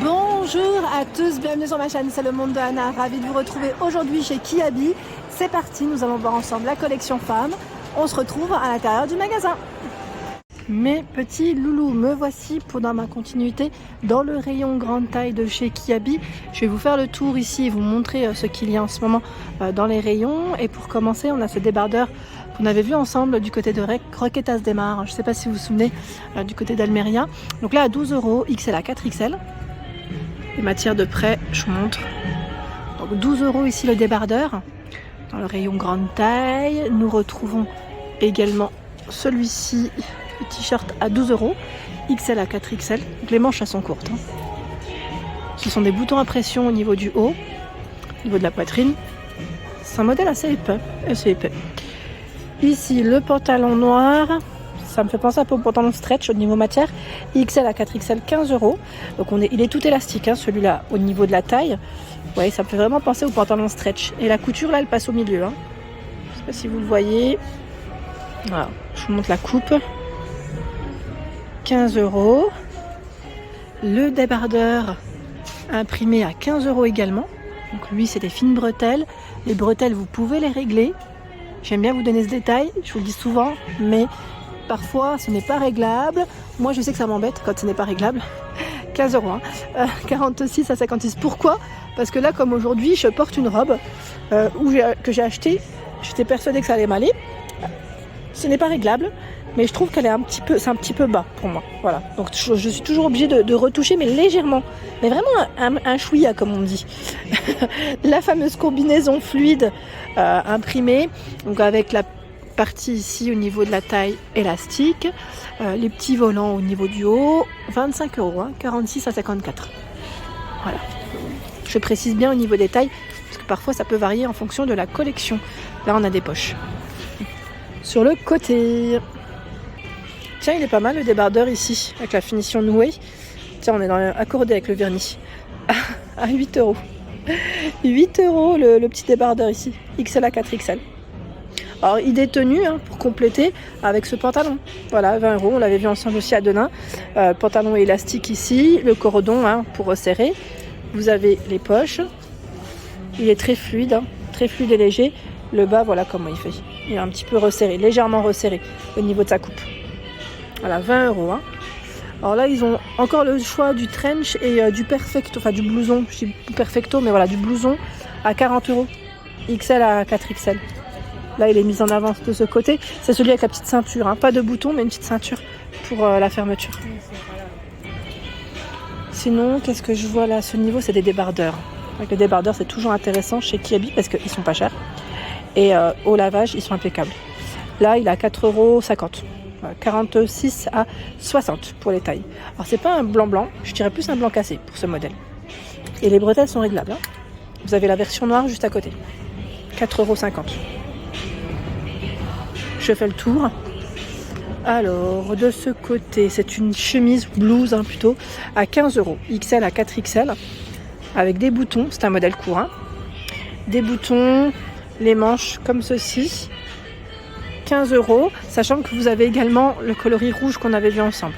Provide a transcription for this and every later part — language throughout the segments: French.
Bonjour à tous, bienvenue sur ma chaîne, c'est le monde de Anna, ravie de vous retrouver aujourd'hui chez Kiabi. C'est parti, nous allons voir ensemble la collection femmes. On se retrouve à l'intérieur du magasin. Mes petits loulous, me voici dans ma continuité dans le rayon grande taille de chez Kiabi. Je vais vous faire le tour ici et vous montrer ce qu'il y a en ce moment dans les rayons. Et pour commencer, on a ce débardeur qu'on avait vu ensemble du côté de Roquetas de Mar. Je ne sais pas si vous vous souvenez, du côté d'Almeria. Donc là à 12 €, XL à 4XL. Les matières de prêt, je vous montre. Donc 12 € ici le débardeur. Dans le rayon grande taille, nous retrouvons également celui-ci, le t-shirt à 12 €, XL à 4XL. Donc les manches elles sont courtes. Ce sont des boutons à pression au niveau du haut, au niveau de la poitrine. C'est un modèle assez épais. Ici le pantalon noir. Ça me fait penser un peu au pantalon stretch au niveau matière. XL à 4XL, 15 €. Donc il est tout élastique, celui-là, au niveau de la taille. Ouais, ça me fait vraiment penser au pantalon stretch. Et la couture, là, elle passe au milieu. Je ne sais pas si vous le voyez. Voilà, je vous montre la coupe. 15 €. Le débardeur imprimé à 15 € également. Donc lui, c'est des fines bretelles. Les bretelles, vous pouvez les régler. J'aime bien vous donner ce détail. Je vous le dis souvent, mais parfois, ce n'est pas réglable. Moi, je sais que ça m'embête quand ce n'est pas réglable. 15 €, 46 à 56. Pourquoi ? Parce que là, comme aujourd'hui, je porte une robe que j'ai achetée. J'étais persuadée que ça allait m'aller. Ce n'est pas réglable, mais je trouve qu'elle est c'est un petit peu bas pour moi. Voilà. Donc, je suis toujours obligée de retoucher, mais légèrement. Mais vraiment un chouïa, comme on dit. La fameuse combinaison fluide imprimée, donc avec la partie ici au niveau de la taille élastique, les petits volants au niveau du haut, 25 €, 46 à 54. Voilà. Je précise bien au niveau des tailles, parce que parfois ça peut varier en fonction de la collection. Là on a des poches. Sur le côté, tiens, il est pas mal le débardeur ici, avec la finition nouée. Tiens, on est accordé avec le vernis. À 8 €. 8 € le petit débardeur ici, XL à 4XL. Alors idée tenue pour compléter avec ce pantalon. Voilà, 20 €, on l'avait vu ensemble aussi à Denain. Pantalon élastique ici, le cordon pour resserrer. Vous avez les poches. Il est très fluide et léger. Le bas, voilà comment il fait. Il est un petit peu resserré, légèrement resserré au niveau de sa coupe. Voilà, 20 €. Alors là, ils ont encore le choix du trench et du perfecto, enfin du blouson. Je dis perfecto, mais voilà, du blouson à 40 €. XL à 4XL. Là, il est mis en avant de ce côté. C'est celui avec la petite ceinture. Pas de bouton, mais une petite ceinture pour la fermeture. Sinon, qu'est-ce que je vois là à ce niveau ? C'est des débardeurs. Avec les débardeurs, c'est toujours intéressant chez Kiabi parce qu'ils sont pas chers. Et au lavage, ils sont impeccables. Là, il est à 4,50 €. 46 à 60 pour les tailles. Alors, c'est pas un blanc-blanc. Je dirais plus un blanc cassé pour ce modèle. Et les bretelles sont réglables. Vous avez la version noire juste à côté. 4,50 €. Je fais le tour. Alors, de ce côté, c'est une chemise blouse plutôt à 15 €, XL à 4XL, avec des boutons. C'est un modèle court. Des boutons, les manches comme ceci, 15 €, sachant que vous avez également le coloris rouge qu'on avait vu ensemble.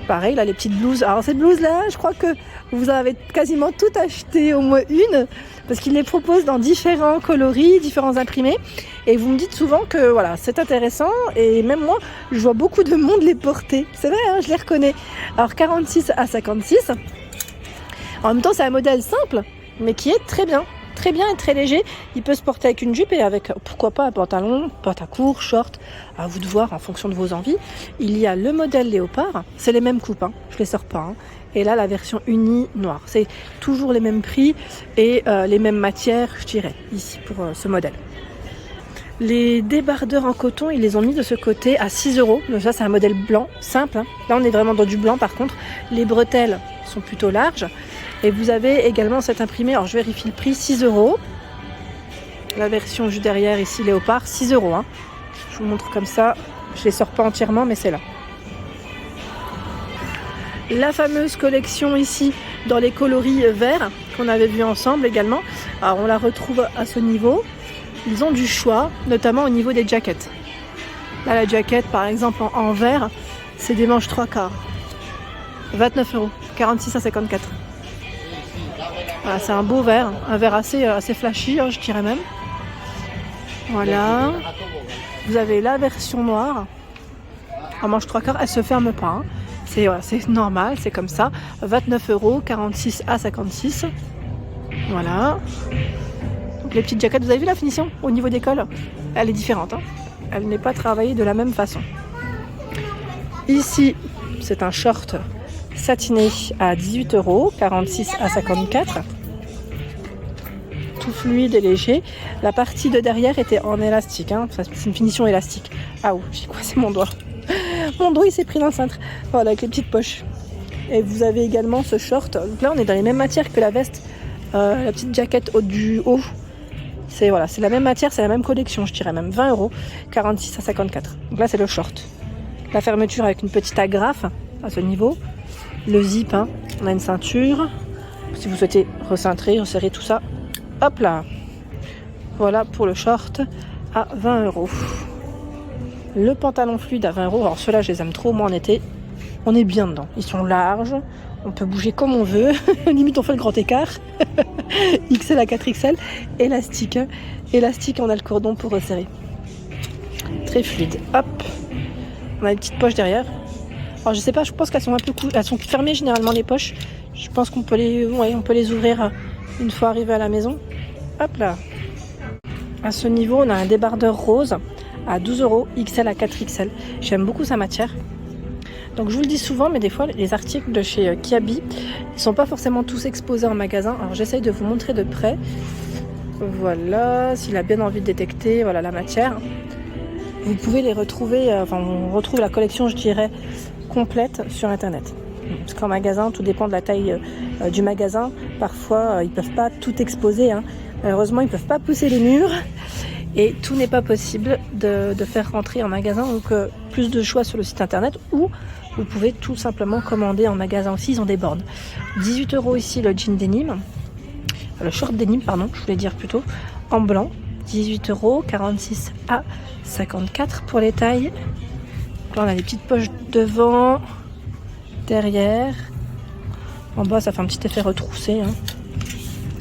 Pareil, là, les petites blouses. Alors, cette blouse-là, je crois que vous avez quasiment tout acheté, au moins une, parce qu'ils les proposent dans différents coloris, différents imprimés. Et vous me dites souvent que voilà, c'est intéressant. Et même moi, je vois beaucoup de monde les porter. C'est vrai, je les reconnais. Alors, 46 à 56. En même temps, c'est un modèle simple, mais qui est très bien et très léger. Il peut se porter avec une jupe et avec, pourquoi pas, un pantalon court, short, à vous de voir en fonction de vos envies. Il y a le modèle léopard, c'est les mêmes coupes, je les sors pas. Et là, la version unie noire. C'est toujours les mêmes prix et les mêmes matières, je dirais, ici pour ce modèle. Les débardeurs en coton, ils les ont mis de ce côté à 6 €. Donc ça, c'est un modèle blanc, simple. Là, on est vraiment dans du blanc, par contre. Les bretelles sont plutôt larges. Et vous avez également cet imprimé, alors je vérifie le prix, 6 €. La version juste derrière, ici, léopard, 6 €. Je vous montre comme ça. Je ne les sors pas entièrement, mais c'est là. La fameuse collection ici, dans les coloris verts, qu'on avait vu ensemble également. Alors, on la retrouve à ce niveau. Ils ont du choix, notamment au niveau des jackets. Là, la jaquette, par exemple, en vert, c'est des manches 3/4. 29 €, 46 à 54. Voilà, c'est un beau verre, un verre assez flashy, hein, je dirais même. Voilà. Vous avez la version noire. En manche 3/4, elle se ferme pas. Hein. C'est normal, c'est comme ça. 29 €, 46 à 56. Voilà. Donc les petites jaquettes, vous avez vu la finition au niveau des cols? Elle est différente. Hein. Elle n'est pas travaillée de la même façon. Ici, c'est un short satiné à 18 €, 46 à 54. Tout fluide et léger. La partie de derrière était en élastique. Hein. Enfin, c'est une finition élastique. Ah ouh, j'ai coincé mon doigt. Mon doigt il s'est pris dans le cintre. Voilà, avec les petites poches. Et vous avez également ce short. Donc là, on est dans les mêmes matières que la veste. La petite jaquette du haut. C'est la même matière, c'est la même collection, je dirais même. 20 €, 46 à 54. Donc là, c'est le short. La fermeture avec une petite agrafe à ce niveau. Le zip, hein. On a une ceinture. Si vous souhaitez recintrer, resserrer tout ça. Hop là. Voilà pour le short à 20 €. Le pantalon fluide à 20 €. Alors ceux-là, je les aime trop. Moi, en été, on est bien dedans. Ils sont larges. On peut bouger comme on veut. Limite, on fait le grand écart. XL à 4XL. Élastique. Hein. Élastique, on a le cordon pour resserrer. Très fluide. Hop. On a une petite poche derrière. Alors, je sais pas, je pense qu'elles sont un peu elles sont fermées généralement, les poches. Je pense qu'on peut on peut les ouvrir une fois arrivé à la maison. Hop là. À ce niveau, on a un débardeur rose à 12 €, XL à 4XL. J'aime beaucoup sa matière. Donc je vous le dis souvent, mais des fois les articles de chez Kiabi, ils sont pas forcément tous exposés en magasin. Alors j'essaye de vous montrer de près. Voilà, s'il a bien envie de détecter, voilà la matière. Vous pouvez les retrouver, on retrouve la collection, je dirais, complète sur internet. Parce qu'en magasin, tout dépend de la taille du magasin. Parfois, ils peuvent pas tout exposer. Hein. Malheureusement, ils peuvent pas pousser les murs. Et tout n'est pas possible de faire rentrer en magasin. Donc plus de choix sur le site internet ou vous pouvez tout simplement commander en magasin aussi. Ils ont des bornes. 18 € ici le jean denim. Le short denim, pardon, je voulais dire plutôt. En blanc. 18 €, 46 à 54 pour les tailles. Là, on a des petites poches devant, derrière. En bas, ça fait un petit effet retroussé. Hein.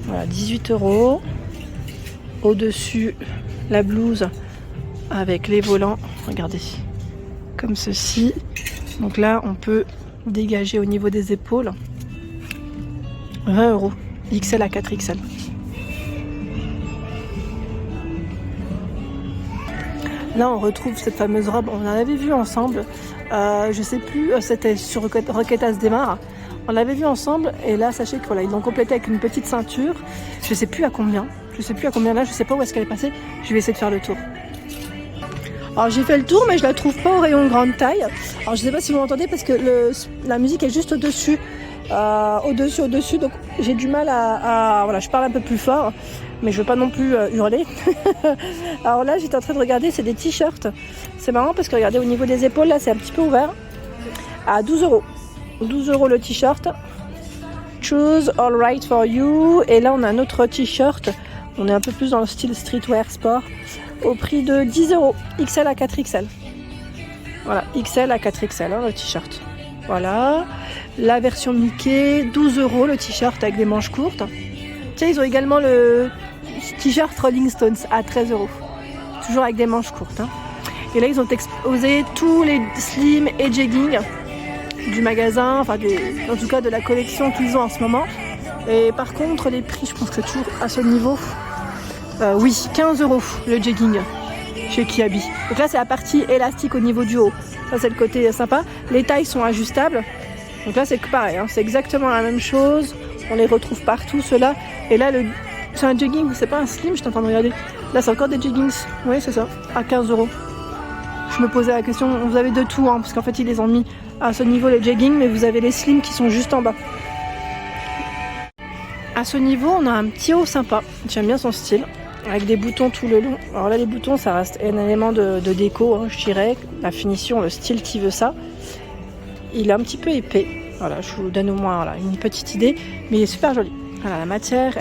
Voilà, 18 €. Au-dessus, la blouse avec les volants, regardez, comme ceci. Donc là, on peut dégager au niveau des épaules. 20 €, XL à 4XL. Là, on retrouve cette fameuse robe, on en avait vu ensemble. Je sais plus, c'était sur Roquette Asdemar. On l'avait vu ensemble et là, sachez que voilà, ils l'ont complété avec une petite ceinture. Je sais plus à combien. Là, je sais pas où est-ce qu'elle est passée. Je vais essayer de faire le tour. Alors j'ai fait le tour, mais je la trouve pas au rayon grande taille. Alors je sais pas si vous m'entendez parce que la musique est juste au-dessus. Au-dessus, donc j'ai du mal voilà, je parle un peu plus fort, mais je veux pas non plus hurler. Alors là, j'étais en train de regarder, c'est des t-shirts. C'est marrant parce que regardez, au niveau des épaules, là, c'est un petit peu ouvert. À 12 €. 12 € le t-shirt. Choose all right for you. Et là, on a un autre t-shirt. On est un peu plus dans le style streetwear sport. Au prix de 10 €. XL à 4XL. Voilà, XL à 4XL, hein, le t-shirt. Voilà. La version Mickey, 12 € le t-shirt avec des manches courtes. Tiens, ils ont également le t-shirt Rolling Stones à 13 €. Toujours avec des manches courtes. Hein. Et là, ils ont exposé tous les slim et jeggings du magasin, en tout cas de la collection qu'ils ont en ce moment. Et par contre, les prix, je pense que c'est toujours à ce niveau. Oui, 15 € le jegging chez Kiabi. Donc là, c'est la partie élastique au niveau du haut. Ça, c'est le côté sympa. Les tailles sont ajustables. Donc là, c'est pareil, hein, c'est exactement la même chose. On les retrouve partout, ceux-là. Et là, c'est un jegging, c'est pas un slim, je t'entends regarder. Là, c'est encore des jeggings. Oui, c'est ça, à 15 €. Je me posais la question, vous avez de tout, hein, parce qu'en fait, ils les ont mis à ce niveau, les jeggings, mais vous avez les slims qui sont juste en bas. À ce niveau, on a un petit haut sympa. J'aime bien son style, avec des boutons tout le long. Alors là, les boutons, ça reste un élément de déco, hein, je dirais. La finition, le style qui veut ça. Il est un petit peu épais. Voilà, je vous donne au moins une petite idée, mais il est super joli. Voilà, la matière,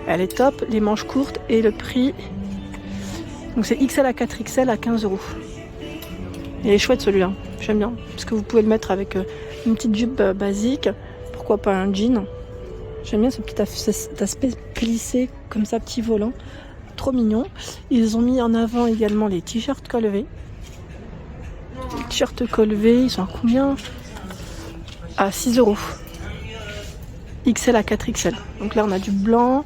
elle est top. Les manches courtes et le prix. Donc c'est XL à 4XL à 15 €. Il est chouette celui-là, j'aime bien, parce que vous pouvez le mettre avec Une petite jupe basique. Pourquoi pas un jean. J'aime bien ce petit aspect plissé, comme ça, petit volant. Trop mignon. Ils ont mis en avant également les t-shirts col V. Les t-shirts col V, ils sont à combien? À 6 €. XL à 4XL. Donc là, on a du blanc,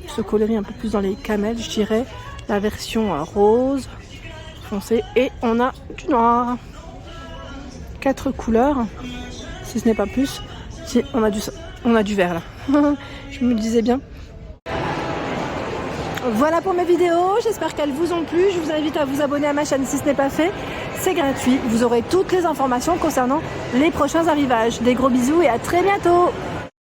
ce coloris un peu plus dans les camels, je dirais. La version rose, foncé. Et on a du noir. 4 couleurs, si ce n'est pas plus. Si, on a du vert là. Je me le disais bien. Voilà pour mes vidéos, j'espère qu'elles vous ont plu. Je vous invite à vous abonner à ma chaîne si ce n'est pas fait. C'est gratuit, vous aurez toutes les informations concernant les prochains arrivages. Des gros bisous et à très bientôt.